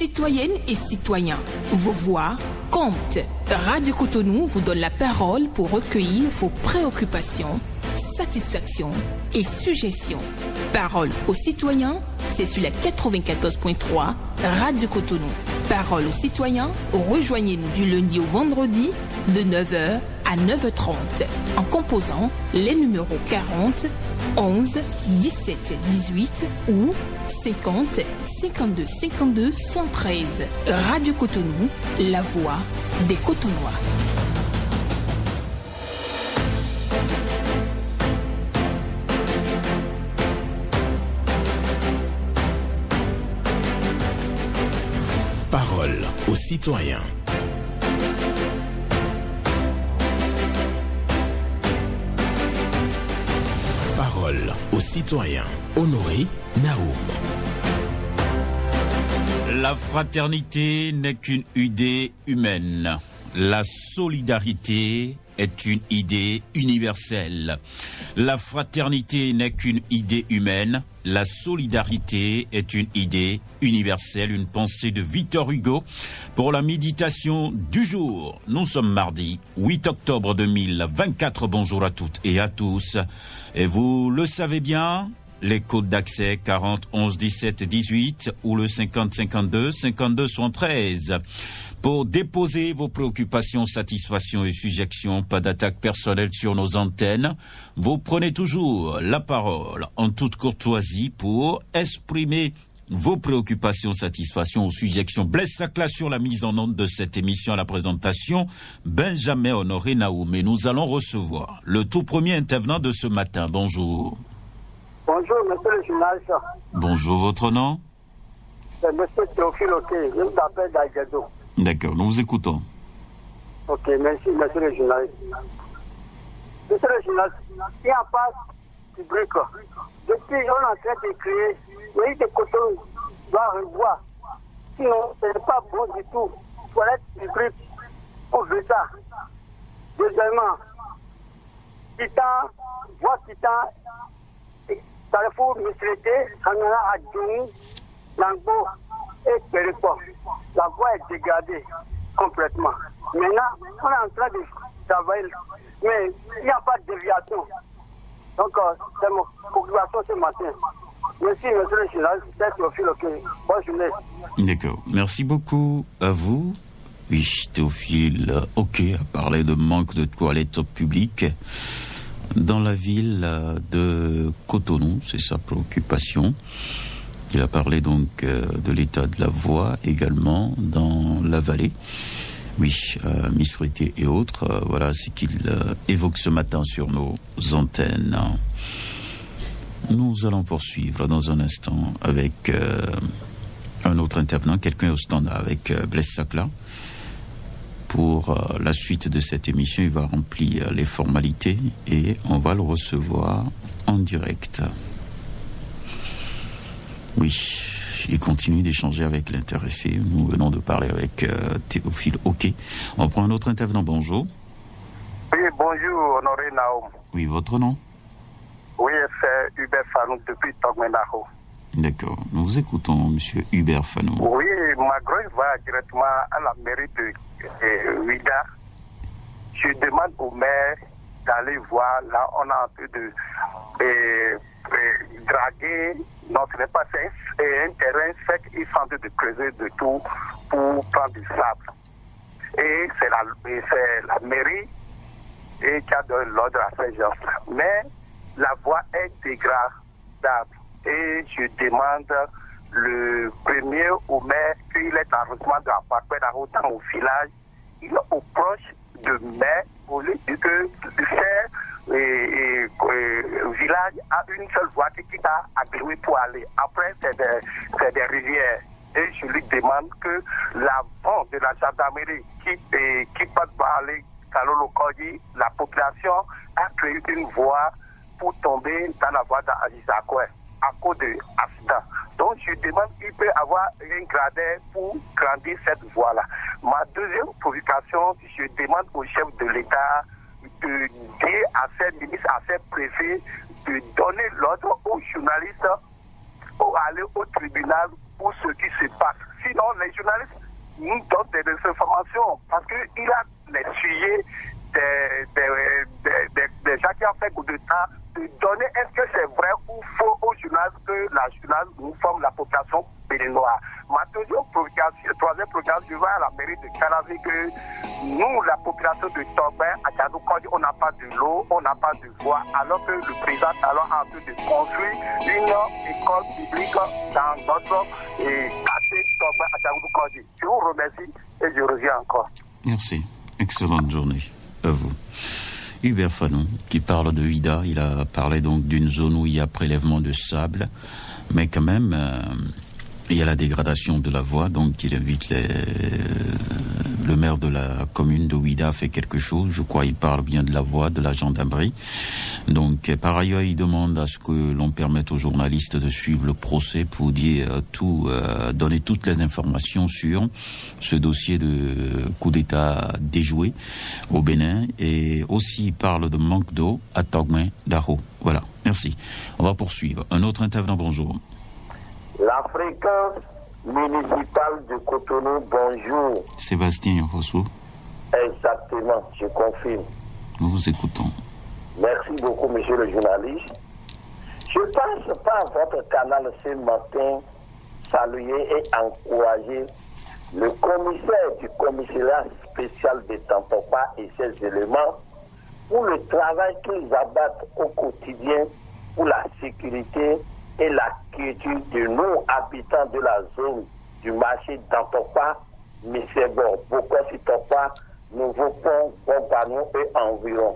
Citoyennes et citoyens, vos voix comptent. Radio Cotonou vous donne la parole pour recueillir vos préoccupations, satisfactions et suggestions. Parole aux citoyens, c'est sur la 94.3 Radio Cotonou. Parole aux citoyens, rejoignez-nous du lundi au vendredi de 9h à 9h30 en composant les numéros 40 11 17 18 ou 50 52 52 73. Radio Cotonou, la voix des Cotonois. Parole aux citoyens. Parole aux citoyens. Honoré Naoum. La fraternité n'est qu'une idée humaine. La solidarité est une idée universelle. La fraternité n'est qu'une idée humaine. La solidarité est une idée universelle. Une pensée de Victor Hugo pour la méditation du jour. Nous sommes mardi 8 octobre 2024. Bonjour à toutes et à tous. Et vous le savez bien, les codes d'accès 40 11 17 18 ou le 50 52 52 73. Pour déposer vos préoccupations, satisfactions et suggestions, pas d'attaque personnelle sur nos antennes. Vous prenez toujours la parole en toute courtoisie pour exprimer vos préoccupations, satisfactions ou suggestions. Blaise Sacla sur la mise en onde de cette émission à la présentation. Benjamin Honoré Naoum. Et nous allons recevoir le tout premier intervenant de ce matin. Bonjour. Bonjour, monsieur le journaliste. Bonjour, votre nom? C'est monsieur Théophile Oké, je vous appelle d'Aguedo. D'accord, nous vous écoutons. Ok, merci, monsieur le journaliste. Monsieur le journaliste, il n'y a pas de public. Depuis, on est en train de créer, oui, des cotons doit revoir. Sinon, ce n'est pas bon du tout. Toilette publique, on veut ça. Deuxièmement, Titan, voie Titan, Carrefour, Mislete, Sanana, Adjouni, Langbo et Péréport. La voie est dégradée complètement. Maintenant, on est en train de travailler, mais il n'y a pas de déviation. Donc, c'est mon préoccupation ce matin. Merci, monsieur le journaliste, c'est Théophile Oké. Bonne journée. D'accord. Merci beaucoup à vous. Oui, Théophile Oké a parlé de manque de toilettes publiques dans la ville de Cotonou. C'est sa préoccupation. Il a parlé donc de l'état de la voie également dans la vallée. Oui, Mistrité et autres. Voilà ce qu'il évoque ce matin sur nos antennes. Nous allons poursuivre dans un instant avec un autre intervenant, quelqu'un au standard, avec Blaise Sacla. Pour la suite de cette émission, il va remplir les formalités et on va le recevoir en direct. Oui, il continue d'échanger avec l'intéressé. Nous venons de parler avec Théophile Oké. On prend un autre intervenant. Bonjour. Oui, bonjour, Honoré Naoum. Oui, votre nom? Oui, c'est Hubert Fanou depuis Togmenaho. D'accord. Nous vous écoutons, monsieur Hubert Fanou. Oui, ma grosse va directement à la mairie de Ouida. Je demande au maire d'aller voir. Là, on a un peu de draguer. Non, ce n'est pas ça. Un terrain sec. Ils sont en train de creuser de tout pour prendre du sable. Et c'est la mairie qui a donné l'ordre à ces gens-là. Mais la voie est dégradable. Et je demande le premier au maire qu'il est arrondissement de la Parquet dans mon village. Il est au proche de mai au lieu de que ce village a une seule voie qui a agréé pour aller. Après, c'est des rivières. Et je lui demande que l'avant de la gendarmerie qui passe par aller Kalolo Kodji, la population a créé une voie pour tomber dans la voie d'Agisakoué à cause de l'accident. Donc je demande qu'il peut avoir un gradin pour grandir cette voie-là. Ma deuxième provocation, je demande au chef de l'État de dire à ses ministres, à ses préfets, de donner l'ordre aux journalistes pour aller au tribunal pour ce qui se passe. Sinon, non, les journalistes nous donnent des informations parce qu'il a les sujets des gens qui ont fait coup d'État, de donner est-ce que c'est vrai ou faux aux journalistes que la journaliste nous forme la population béninoise. Ma troisième provocation, je vais à la mairie de Canavé que nous, la population de Togben, à Tchadoukodi, on n'a pas de l'eau, on n'a pas de voie, alors que le président Talon a en train de construire une école publique dans notre quartier Togben à Tchadoukodi. Je vous remercie et je reviens encore. Merci. Excellente journée à vous. Hubert Fanon, qui parle de Huida, il a parlé donc d'une zone où il y a prélèvement de sable, mais quand même, il y a la dégradation de la voie, donc il invite le maire de la commune de Huida à faire quelque chose. Je crois qu'il parle bien de la voie, de la gendarmerie. Donc, par ailleurs, il demande à ce que l'on permette aux journalistes de suivre le procès pour dire donner toutes les informations sur ce dossier de coup d'État déjoué au Bénin. Et aussi, il parle de manque d'eau à Togben d'Aho. Voilà. Merci. On va poursuivre. Un autre intervenant, bonjour. La fréquence municipale de Cotonou, bonjour. Sébastien Yofosu. Exactement, je confirme. Nous vous écoutons. Merci beaucoup, monsieur le journaliste. Je passe par votre canal ce matin, saluer et encourager le commissaire du commissariat spécial de Tampopa et ses éléments pour le travail qu'ils abattent au quotidien pour la sécurité et la quiétude de nos habitants de la zone du marché d'Antopa, Missebo, Bokossi-Topa, Nouveau Pont, Bombano et environ.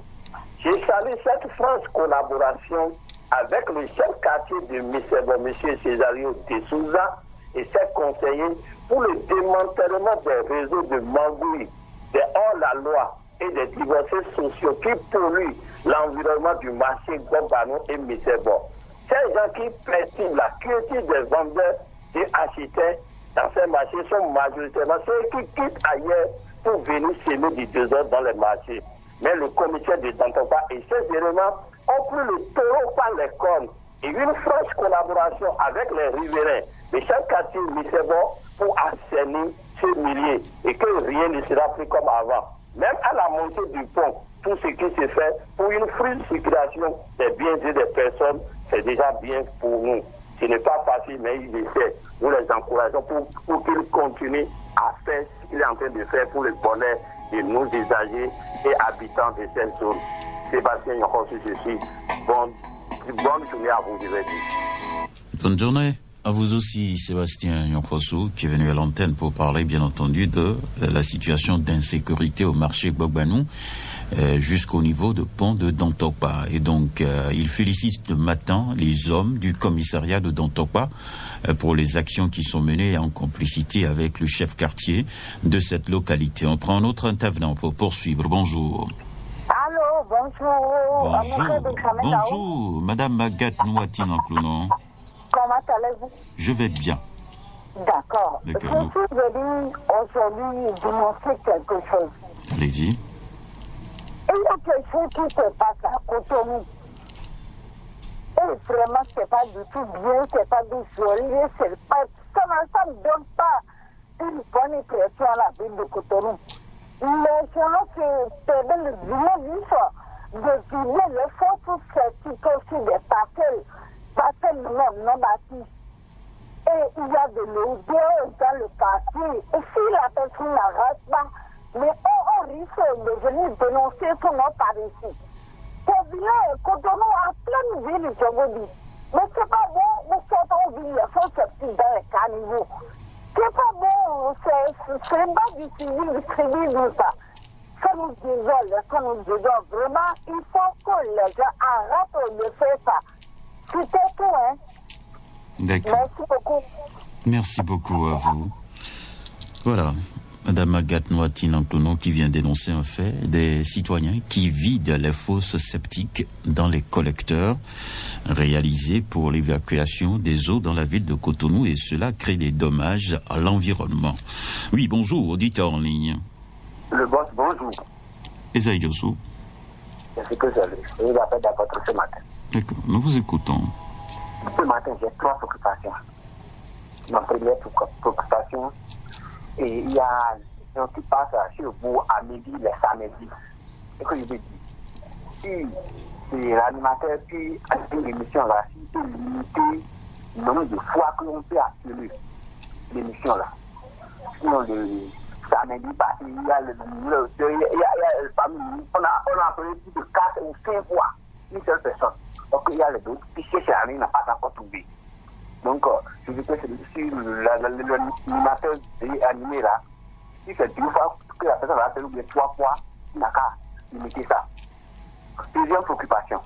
Je salue cette franche collaboration avec le chef quartier de Missebo, M. Césario de Souza, et ses conseillers pour le démantèlement des réseaux de mangouilles, des hors-la-loi et des divorcés sociaux qui polluent l'environnement du marché Bombano et Missebo. Ces gens qui perturbent la quiétude des vendeurs et acheteurs dans ces marchés sont majoritairement ceux qui quittent ailleurs pour venir semer du désordre dans les marchés. Mais le commissaire de Dantopa et ses éléments ont pris le taureau par les cornes et une franche collaboration avec les riverains de chaque quartier Missebo pour assainir ces milliers et que rien ne sera plus comme avant. Même à la montée du pont, tout ce qui se fait pour une fluide circulation des biens et des personnes, c'est déjà bien pour nous. Ce n'est pas facile, mais ils essaient. Nous les encourageons pour qu'ils continuent à faire ce qu'il est en train de faire pour le bonheur de nos usagers et habitants de cette zone. Sébastien Yokossi, ceci. Bonne journée à vous, je vais dire. Bonne journée. À vous aussi, Sébastien Yonfosu, qui est venu à l'antenne pour parler, bien entendu, de la situation d'insécurité au marché Gbagbanou, jusqu'au niveau de pont de Dantopa. Et donc, il félicite le matin les hommes du commissariat de Dantopa pour les actions qui sont menées en complicité avec le chef quartier de cette localité. On prend un autre intervenant pour poursuivre. Bonjour. Allô, bonjour. Bonjour, Madame Maguette Nouatine en Clounon. Comment allez-vous? Je vais bien. D'accord. Je suis venue aujourd'hui dénoncer quelque chose. Allez-y. Il y a quelque chose qui se passe à Cotonou. Et vraiment, c'est pas du tout bien, c'est pas du joli, c'est pas... Ça ne donne pas une bonne impression à la ville de Cotonou. Les gens se perdent le dimanche de filmer les photos certifiées aussi des parcelles non bâties. Et il y a de l'odeur dans le quartier. Et si la personne n'arrête pas, mais on risque de venir dénoncer son nom par ici. C'est bien, Cotonou a plein de villes, je vous dis. Mais c'est pas bon, nous sortons villes, il faut sortir dans les caniveaux. C'est pas bon, c'est pas du civil, tout ça. Ça nous désole, vraiment, il faut que les gens arrêtent de faire ça. C'était tout, hein. D'accord. Merci beaucoup. Merci beaucoup à vous. Voilà, Madame Agathe Nouatine en Clounon qui vient dénoncer un fait des citoyens qui vident les fosses septiques dans les collecteurs réalisés pour l'évacuation des eaux dans la ville de Cotonou et cela crée des dommages à l'environnement. Oui, bonjour, auditeur en ligne. Le boss, bonjour. Esaïe Yossou. C'est ce que j'avais. Je vous appelle d'abord ce matin. D'accord, nous vous écoutons. Ce matin, j'ai 3 préoccupations. Ma première préoccupation, y a des gens qui passent sur vous à midi, les samedis. Et que je veux dire, si c'est l'animateur qui anime l'émission là, si c'est limité le nombre de fois que l'on peut assurer l'émission là. Sinon, le samedi passé, il y a on a appelé plus de 4 ou 5 fois une seule personne. Donc il y a les autres qui cherchent à rien, n'a pas encore trouvé. Donc, je veux que si l'animateur est animé là, si c'est 2 fois que la personne va appeler ou bien 3 fois, il n'a qu'à limiter ça. Deuxième préoccupation.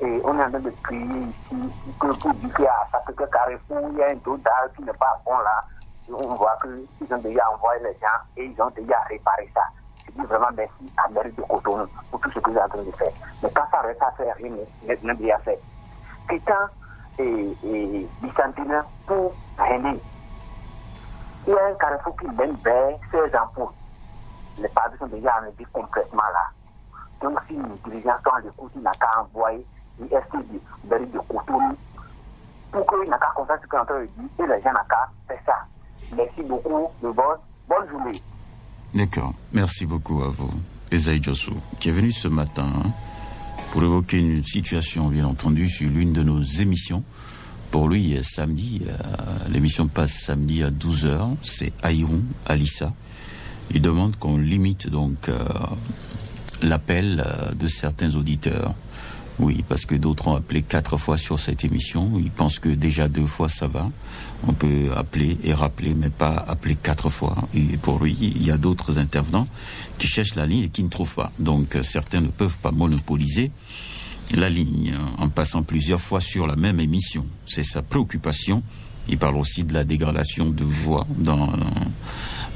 Et on est en train de crier ici que pour dire qu'à Sacré-Cœur Carrefour, il y a un dos d'âge qui n'est pas bon là. On voit qu'ils ont déjà envoyé les gens et ils ont déjà réparé ça. Je dis vraiment merci à Mairie de Cotonou pour tout ce que vous êtes en train de faire. Mais quand ça reste à faire, rien n'est bien fait. Titan et Byzantine pour René. Il y a un carrefour qui mène vers 16 ampoules. Les pavés sont déjà enlevés complètement là. Donc si les dirigeants sont à l'écoute, il n'a qu'à envoyer l'ISTD Mairie de Cotonou pour qu'il n'a qu'à constater ce qu'on est en train de dire et les gens n'ont qu'à faire ça. Merci beaucoup, bonne journée. D'accord, merci beaucoup à vous, Esaïe Diosso, qui est venu ce matin pour évoquer une situation, bien entendu, sur l'une de nos émissions. Pour lui, samedi, l'émission passe samedi à 12h, c'est Aïroun, Alissa. Il demande qu'on limite donc l'appel de certains auditeurs. Oui, parce que d'autres ont appelé 4 fois sur cette émission. Ils pensent que déjà 2 fois ça va. On peut appeler et rappeler, mais pas appeler 4 fois. Et pour lui, il y a d'autres intervenants qui cherchent la ligne et qui ne trouvent pas. Donc certains ne peuvent pas monopoliser la ligne en passant plusieurs fois sur la même émission. C'est sa préoccupation. Il parle aussi de la dégradation de voix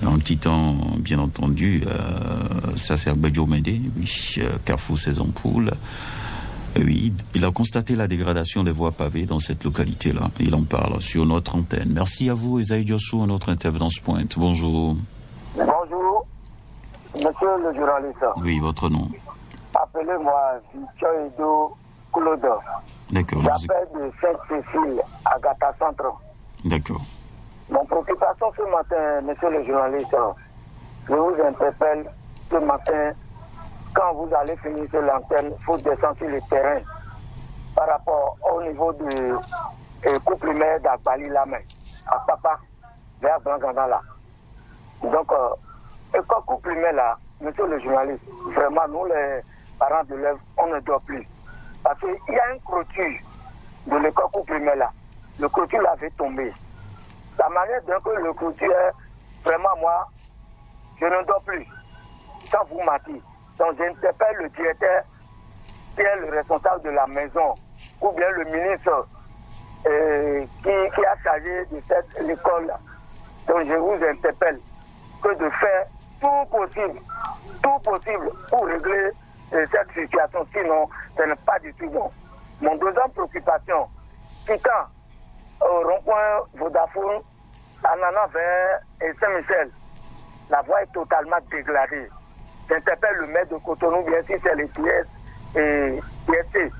en quittant, bien entendu, ça c'est Abedjo Médé, oui, Carrefour 16 ampoules. Oui, il a constaté la dégradation des voies pavées dans cette localité-là. Il en parle sur notre antenne. Merci à vous, Esaïe Diosso, notre intervenance pointe. Bonjour. Bonjour, monsieur le journaliste. Oui, votre nom. Appelez-moi Victor Claude. D'accord. J'appelle de Sainte-Cécile, à Gata Centre. D'accord. Mon préoccupation ce matin, monsieur le journaliste, je vous interpelle ce matin. Quand vous allez finir sur l'antenne, il faut descendre sur le terrain par rapport au niveau du couple maire d'Agbali Lamé, à Papa, vers Blancandala. Donc, quand couple maire là, monsieur le journaliste, vraiment, nous les parents de l'œuvre, on ne doit plus. Parce qu'il y a une clôture de l'école couple maire là. Le clôture l'avait tombé. La manière dont le clôture est, vraiment, moi, je ne dois plus. Sans vous mentir. Donc j'interpelle le directeur qui est le responsable de la maison ou bien le ministre qui a chargé de cette école-là. Donc je vous interpelle que de faire tout possible pour régler cette situation. Sinon, ce n'est pas du tout bon. Mon deuxième préoccupation, quittant au rond-point Vodafone, en allant vers Saint-Michel, la voie est totalement dégradée. J'interpelle le maire de Cotonou, bien sûr, c'est les TS et TSC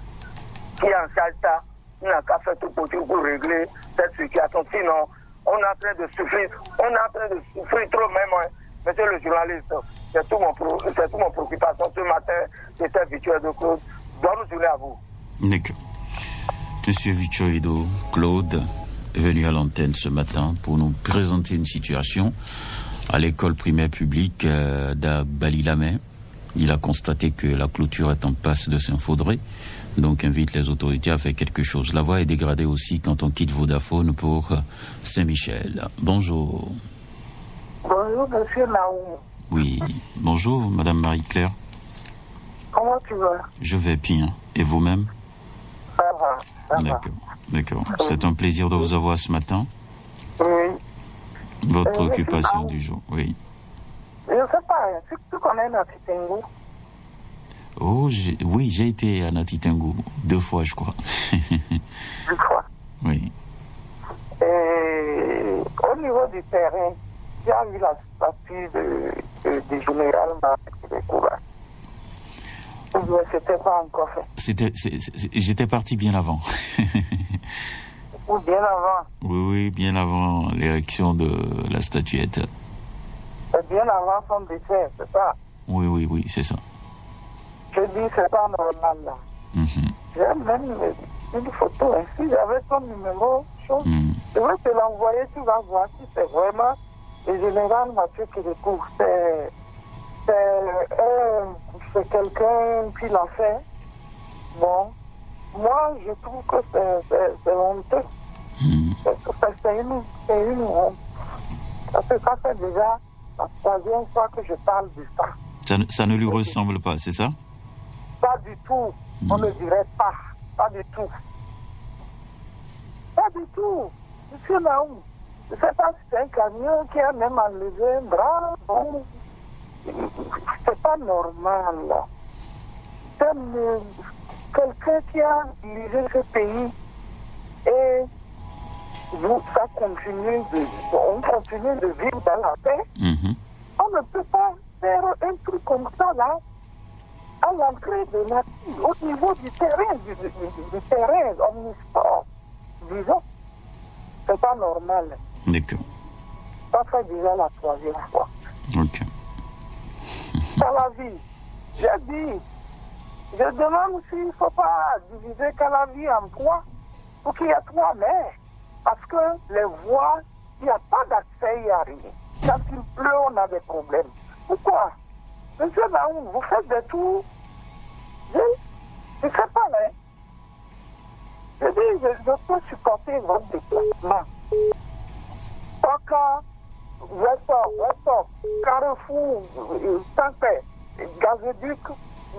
qui en charge ça. Il n'a qu'à faire tout possible pour régler cette situation. Sinon, on est en train de souffrir. On est en train de souffrir trop même. Hein. Monsieur le journaliste, c'est tout mon préoccupation ce matin. C'était Victor Claude. Bonne journée à vous. D'accord. Monsieur Victor Claude est venu à l'antenne ce matin pour nous présenter une situation à l'école primaire publique d'Agbali-Lamé. Il a constaté que la clôture est en passe de s'infaudrer, donc invite les autorités à faire quelque chose. La voie est dégradée aussi quand on quitte Vodafone pour Saint-Michel. Bonjour. Bonjour, monsieur Naoum. Oui, bonjour, madame Marie-Claire. Comment tu vas? Je vais bien. Et vous-même? Ça va. D'accord. C'est un plaisir de vous avoir ce matin. Oui. Votre préoccupation du jour, oui. Je ne sais pas, tu connais Nati Tengu? Oh, j'ai été à Nati Tengu 2 fois, je crois. 2 fois? Oui. Et au niveau du terrain, tu as vu la statue du général Marc. Ou bien c'était pas encore fait? J'étais parti bien avant. Ou bien avant? Oui, bien avant l'érection de la statuette. bien avant son décès, c'est ça? Oui, c'est ça. Je dis, c'est pas normal, là. J'ai même une photo ainsi, j'avais son numéro, chose. Je vais te l'envoyer, tu vas voir si c'est vraiment le général Mathieu qui découvre. C'est quelqu'un qui l'a fait. Bon, moi, je trouve que c'est honteux. C'est une honte. Parce que ça fait déjà la 3e fois que je parle de ça. Ça ne lui ressemble pas, c'est ça? Pas du tout. On ne dirait pas. Pas du tout. Pas du tout. Monsieur Naou, je ne sais pas si c'est un camion qui a même enlevé un bras. Bon, c'est pas normal. Quelqu'un qui a dirigé ce pays et on continue de vivre dans la paix. On ne peut pas faire un truc comme ça là à l'entrée de la ville, au niveau du terrain, du terrain omnisport. Disons, c'est pas normal. D'accord. Ça fait déjà la 3e fois. Ok. Dans la vie, j'ai dit, je demande s'il ne faut pas diviser Calavi en 3 pour qu'il y ait 3 maires. Parce que les voies, il n'y a pas d'accès, il n'y a rien. Quand il pleut, on a des problèmes. Pourquoi? Monsieur Naoum, vous faites des tours. Je ne sais pas, hein. Je dis, je peux supporter votre déplacement. Toka, Westop, Carrefour, Saint-Père, Gazoduc,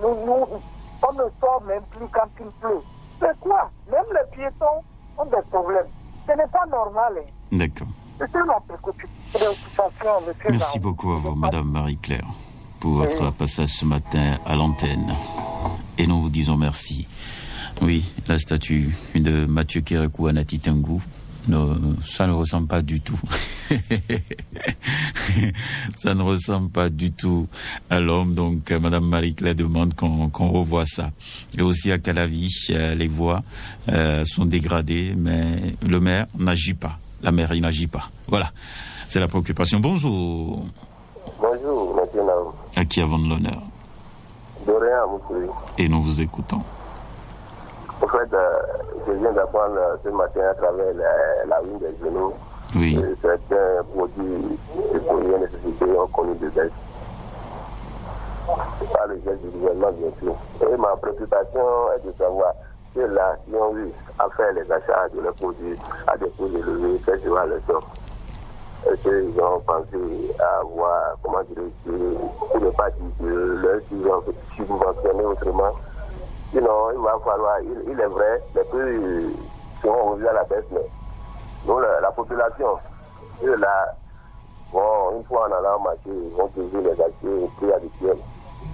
on ne sort même plus quand il pleut. C'est quoi? Même les piétons ont des problèmes. Ce n'est pas normal. Hein. D'accord. C'est ma préoccupation, monsieur. Merci beaucoup à vous, Madame Marie-Claire, pour votre passage ce matin à l'antenne. Et nous vous disons merci. Oui, la statue de Mathieu Kérékou Anati Tengu, ça ne ressemble pas du tout. Ça ne ressemble pas du tout à l'homme. Donc, Madame Marie-Claire demande qu'on revoie ça. Et aussi à Calavi, les voies sont dégradées, mais le maire n'agit pas. La mairie n'agit pas. Voilà, c'est la préoccupation. Bonjour. Bonjour, monsieur Naou. À qui avons l'honneur? Dorian Moukouri. Et nous vous écoutons. En fait, je viens d'apprendre ce matin à travers la ligne des journaux. Oui. Certains produits de première nécessité ont connu des baisses. Par le geste du gouvernement, bien sûr. Et ma préoccupation est de savoir ceux-là qui ont eu à faire les achats de leurs produits à des prix élevés, quel sera le sort? Est-ce qu'ils ont pensé à avoir, comment dire, pour ne pas dire que leurs qu'ils ont subventionné autrement? Sinon, il va falloir, il est vrai, les prix seront revus à la baisse, mais nous, la population, eux-là, bon, une fois en allant marcher, ils vont toujours les acheter au prix habituel.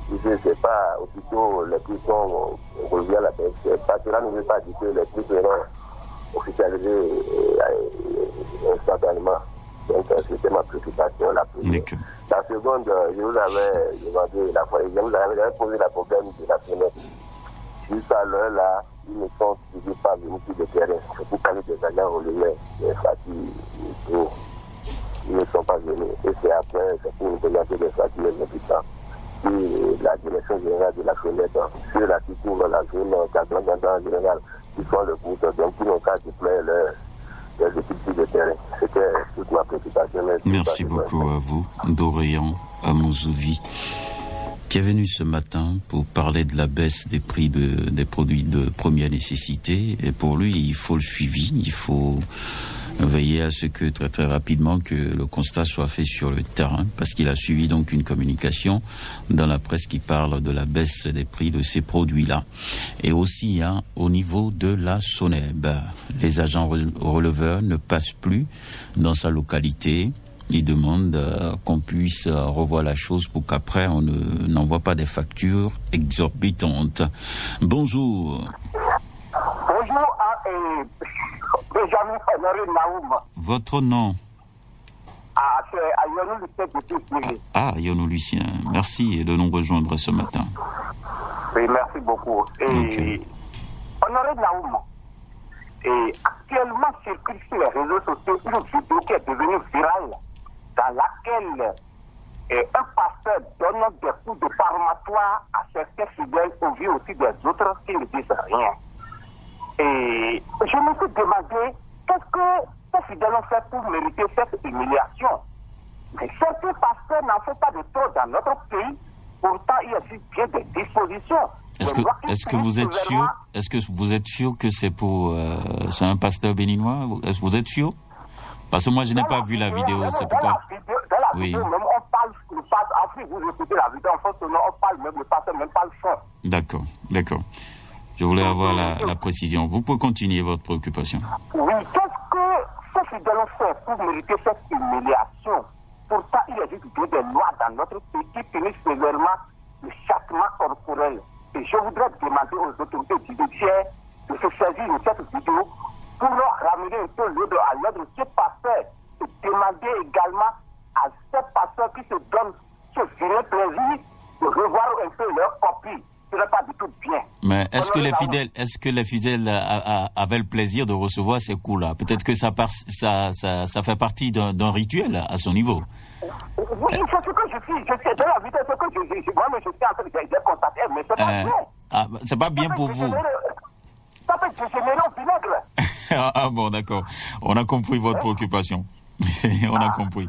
Si ce n'est pas aussitôt les prix sont revus à la baisse, parce que cela ne veut pas dire que les prix seront officialisés instantanément. Donc, c'était ma préoccupation la première. La seconde, je vous avais demandé, je vous avais posé le problème de la fenêtre. Jusqu'à l'heure là, ils ne sont toujours pas venus sur le terrain. C'est pour parler des agents relevés, des fatigues, ils ne sont pas venus. Et c'est après, c'est pour nous présenter des fatigues les habitants. Et la direction générale de la fenêtre, ceux là qui couvrent la zone, en général, qui font le coup, donc ils n'ont qu'à déployer leurs équipes sur le terrain. C'était toute ma préoccupation. Merci beaucoup à vous, Dorian Amouzuvi, qui est venu ce matin pour parler de la baisse des prix des produits de première nécessité. Et pour lui, il faut le suivi, il faut veiller à ce que très très rapidement que le constat soit fait sur le terrain, parce qu'il a suivi donc une communication dans la presse qui parle de la baisse des prix de ces produits-là. Et aussi au niveau de la SONEB, les agents releveurs ne passent plus dans sa localité. Il demande qu'on puisse revoir la chose pour qu'après on n'envoie pas des factures exorbitantes. Bonjour. Bonjour à Benjamin Honoré Naoum. Votre nom? C'est Yonou Lucien depuis. Yonou Lucien. Merci de nous rejoindre ce matin. Oui, merci beaucoup. Honoré Naoum, actuellement circule sur les réseaux sociaux une vidéo qui est devenue virale, dans laquelle un pasteur donne des coups de parmatoire à certains fidèles au vu aussi des autres qui ne disent rien. Et je me suis demandé qu'est-ce que ces fidèles ont fait pour mériter cette humiliation. Mais certains pasteurs n'en font pas de tort dans notre pays. Pourtant, il y a bien des dispositions. Est-ce que vous êtes sûr que c'est pour c'est un pasteur béninois? Est-ce que vous êtes sûr? Parce que moi je n'ai pas vu la vidéo, c'est pourquoi. Dans la vidéo, même on parle le pasteur. Après vous écoutez la vidéo en France, on parle même le pasteur, même pas le fond. D'accord. Je voulais avoir la précision. Vous pouvez continuer votre préoccupation. Oui, qu'est-ce que ces fidèles ont fait pour mériter cette humiliation? Pourtant, il existe des lois dans notre pays qui punissent sévèrement le châtiment corporel. Et je voudrais demander aux autorités judiciaires de se saisir de cette vidéo pour leur ramener un peu l'ordre à l'ordre de ce pasteur et demander également à ces pasteurs qui se donnent ce vilain plaisir de revoir un peu leur copie. Ce n'est pas du tout bien. Mais est-ce que les fidèles avaient le plaisir de recevoir ces coups-là? Peut-être que ça fait partie d'un rituel à son niveau. Oui, c'est ce que je suis. Je sais, dans la vidéo, c'est ce que moi-même je suis en train de constater, mais c'est pas bien. C'est pas bien pour vous. Ça peut dégénérer au vinaigre. Ah bon, d'accord. On a compris votre préoccupation. On a compris.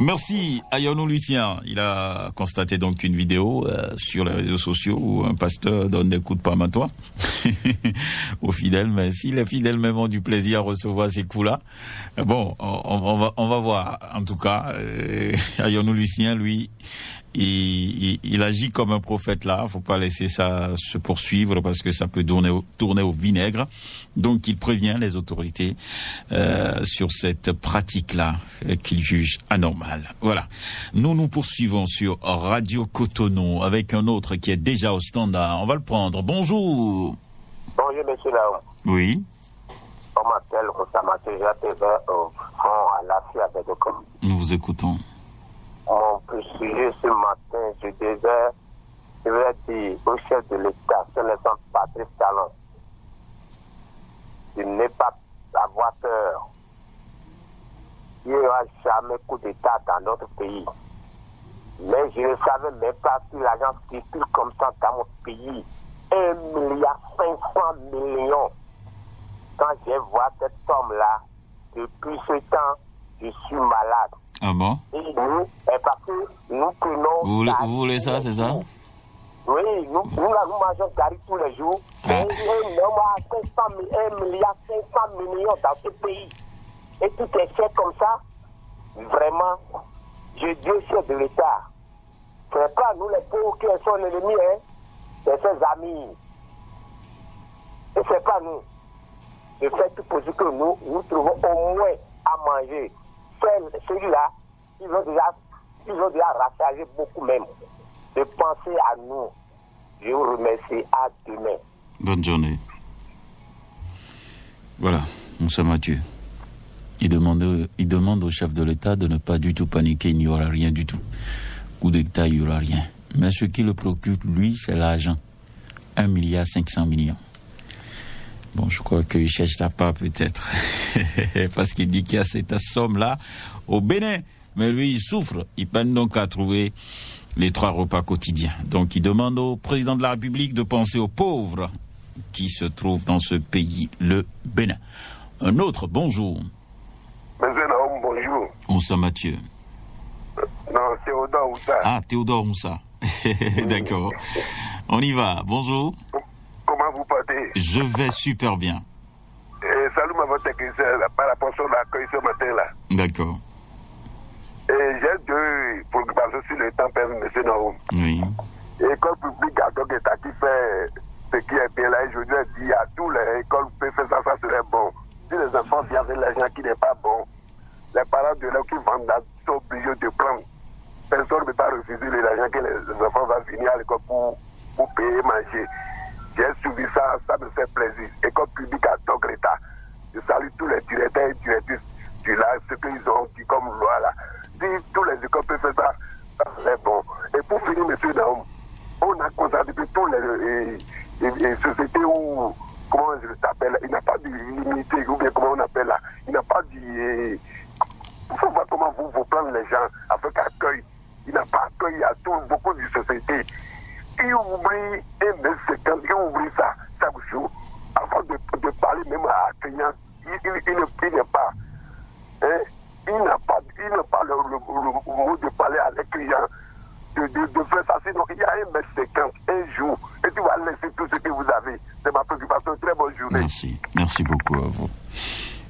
Merci à Yonou Lucien. Il a constaté donc une vidéo sur les réseaux sociaux où un pasteur donne des coups de parmatoire aux fidèles. Mais si les fidèles même ont du plaisir à recevoir ces coups-là, bon, on va voir. En tout cas, Yonou Lucien, lui, il agit comme un prophète là. Faut pas laisser ça se poursuivre parce que ça peut tourner au vinaigre. Donc, il prévient les autorités sur cette pratique-là qu'il juge anormale. Voilà. Nous poursuivons sur Radio Cotonou avec un autre qui est déjà au standard. On va le prendre. Bonjour. Bonjour, monsieur Lao. Oui. On m'appelle Rosamate Jateva au front à la FIA avec le com. Nous vous écoutons. Mon sujet ce matin, je vais dire au chef de l'État, son excellence Patrice Talon, de ne pas avoir peur. Il n'y aura jamais coup d'État dans notre pays. Mais je ne savais même pas si l'agence circule comme ça dans mon pays. 1,5 milliard. Quand je vois cette somme-là, depuis ce temps, je suis malade. Ah bon? Et nous, parce que nous prenons... Vous voulez ça, c'est ça? Oui, nous mangeons gari tous les jours. Et il y a 1,5 milliard dans ce pays. Et tout est fait comme ça. Vraiment, je dis au chef de l'État, ce n'est pas nous les pauvres qui sont ennemis, hein. C'est ses amis. Et ce n'est pas nous. Je fais tout pour que nous trouvons au moins à manger. Celui-là, ils ont déjà rassasié beaucoup même. De penser à nous. Je vous remercie. À demain. Bonne journée. Voilà, Moussa Mathieu. Il demande au chef de l'État de ne pas du tout paniquer, il n'y aura rien du tout. Coup d'État, il n'y aura rien. Mais ce qui le préoccupe, lui, c'est l'argent. 1,5 milliard. Bon, je crois qu'il cherche ta part peut-être. Parce qu'il dit qu'il y a cette somme-là au Bénin. Mais lui, il souffre. Il peine donc à trouver les 3 repas quotidiens. Donc, il demande au président de la République de penser aux pauvres qui se trouvent dans ce pays, le Bénin. Un autre, bonjour. Monsieur Naoum, bonjour. Moussa Mathieu. Non, Théodore Moussa. Ah, Théodore Moussa. D'accord. On y va. Bonjour. Comment vous portez? Je vais super bien. Salut ma votre technicien par rapport à l'accueil ce matin-là. D'accord. J'ai 2 préoccupations sur le temps permis, monsieur Naoum. Oui. L'école publique a donc état qui fait ce qui est bien là. Je voudrais dire à tous les écoles qui peuvent faire ça serait bon. Si les enfants viennent avec l'argent qui n'est pas bon, les parents de l'élève qui vendent là sont obligés de prendre. Personne ne peut pas refuser l'argent que les enfants vont venir à l'école pour payer, manger. J'ai suivi ça, ça me fait plaisir. École publique à donc l'État. Je salue tous les directeurs et directrices du là, ce qu'ils ont dit comme loi là. Si tous les écoles peuvent faire ça, ça serait bon. Et pour finir, monsieur Naoum, on a constaté que tous les sociétés où, comment je l'appelle, il n'y a pas d'illimité, ou bien comment on appelle là, il n'y a pas de Il faut voir comment vous prendre les gens avec accueil. Il n'a pas accueil à tout, beaucoup de sociétés. Il oublie un des séquences, il oublie ça chaque jour. Avant de parler même à accueillant, il n'est pas. Hein, il n'a pas le mot de parler à l'accueillant, de faire ça. Sinon, il y a un mec séquence, un jour, et tu vas laisser tout ce que vous avez. C'est ma préoccupation. Très bonne journée. Merci. Merci beaucoup à vous.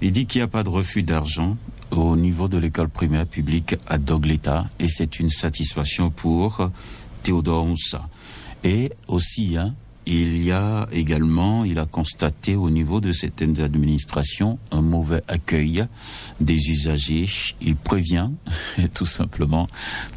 Il dit qu'il n'y a pas de refus d'argent au niveau de l'école primaire publique à Dogleta et c'est une satisfaction pour Théodore Moussa. Et aussi, il a constaté au niveau de certaines administrations un mauvais accueil des usagers. Il prévient, tout simplement,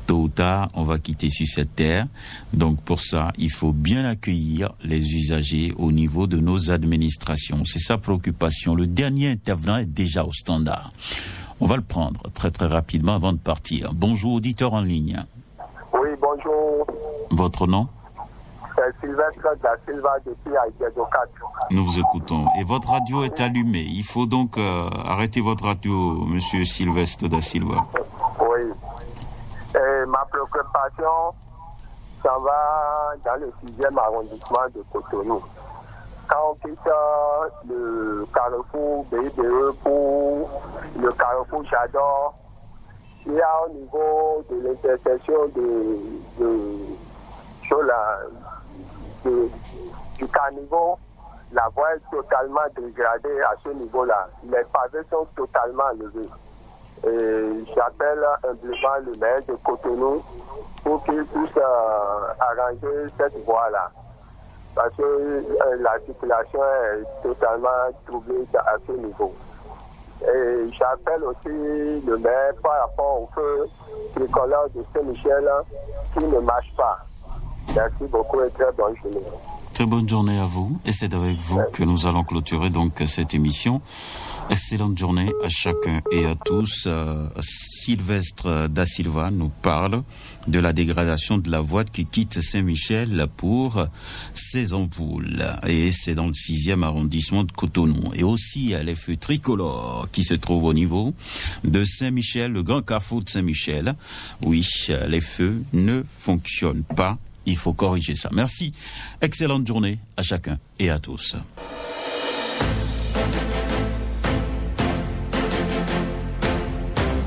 tôt ou tard, on va quitter sur cette terre. Donc pour ça, il faut bien accueillir les usagers au niveau de nos administrations. C'est sa préoccupation. Le dernier intervenant est déjà au standard. On va le prendre très très rapidement avant de partir. Bonjour, auditeur en ligne. Oui, bonjour. Votre nom? C'est Sylvestre da Silva depuis Haïti-Docat. Nous vous écoutons. Et votre radio est allumée. Il faut donc arrêter votre radio, monsieur Sylvestre da Silva. Oui. Et ma préoccupation, ça va dans le 6e arrondissement de Cotonou. Quand on quitte le carrefour BIDE pour le carrefour Chador, il y a au niveau de l'intersection du caniveau, la voie est totalement dégradée à ce niveau-là. Les pavés sont totalement levés. Et j'appelle humblement le maire de Cotonou pour qu'il puisse arranger cette voie-là. Parce que la circulation est totalement troublée à ce niveau. Et j'appelle aussi le maire par rapport au feu tricolore de Saint-Michel qui ne marche pas. Merci beaucoup et très bonne journée. Très bonne journée à vous. Et c'est avec vous que nous allons clôturer donc cette émission. Excellente journée à chacun et à tous. Sylvestre da Silva nous parle de la dégradation de la voie qui quitte Saint-Michel pour ses ampoules. Et c'est dans le 6e arrondissement de Cotonou. Et aussi les feux tricolores qui se trouvent au niveau de Saint-Michel, le grand carrefour de Saint-Michel. Oui, les feux ne fonctionnent pas. Il faut corriger ça. Merci. Excellente journée à chacun et à tous.